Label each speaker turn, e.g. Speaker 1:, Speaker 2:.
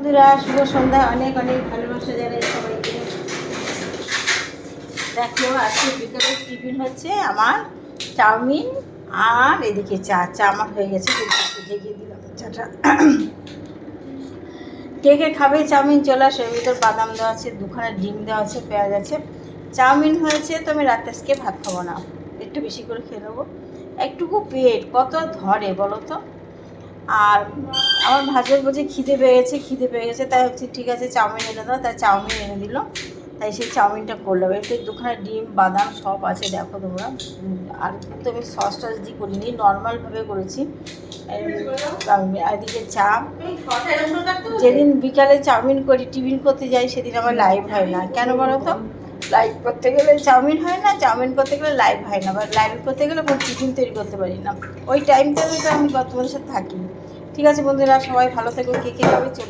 Speaker 1: বন্ধুরা শুভ সন্ধ্যা, অনেক অনেক ভালোবাসা জানাই সবাইকে। দেখো আজকে বিকালের টিফিন হচ্ছে আমার চাউমিন আর এদিকে চা আমার হয়ে গেছে, ঢেকে দিলাম চাটা। কে কে খাবে চাউমিন চলে আসে, এর ভিতর বাদাম দেওয়া আছে, দুখানা ডিম দেওয়া আছে, পেঁয়াজ আছে। চাউমিন হয়েছে তো আমি রাতে আজকে ভাত খাবো না, একটু বেশি করে খেয়ে নেবো। একটুকু পেট কত ধরে বলো তো। আর আমার ভাজের বলছে খিদে পেয়ে গেছে, তাই হচ্ছে ঠিক আছে চাউমিন এনে দাও, তাই চাউমিন এনে দিল। তাই সেই চাউমিনটা করলাম, একটু দুখানা ডিম বাদাম সব আছে দেখো তোমরা। আর কিন্তু আমি সস টস দিয়ে করিনি, নর্মালভাবে করেছি। এদিকে চা। যেদিন বিকালে চাউমিন করি টিফিন করতে যাই সেদিন আমার লাইভ হয় না, কেন বলো তো? লাইভ করতে গেলে চাউমিন হয় না, চাউমিন করতে গেলে লাইভ হয় না, বা লাইভ করতে গেলে কোনো টিফিন তৈরি করতে পারি না। ওই টাইমটাতে তো আমি তোমাদের সাথে থাকি। ঠিক আছে বন্ধুরা, সবাই ভালো থেকো, কে কে খাবে চলে